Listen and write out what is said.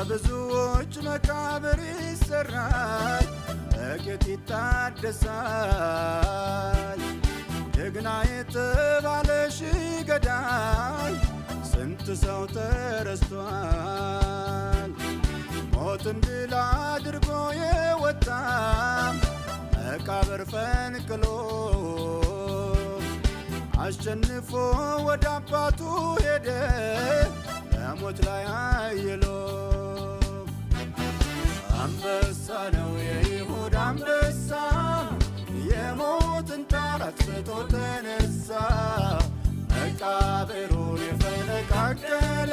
በብዙዎች መቃብር ይሰራል ጥቂት ይታደሳል ጀግና የተባለ ሺህ ገዳይ ስንት ሰው ተረስቷል ሞትን ድል አድርጎ የወጣ መቃብር ፈንቅሎ አሸንፎ ወደ አባቱ ሄደ በሞት ላይ አይሎ አንበሳ ነው የይሁዳ አንበሳ የሞትን ጣር አጥፍቶ ተነሳ መቃብሩን የፈነቃቀለ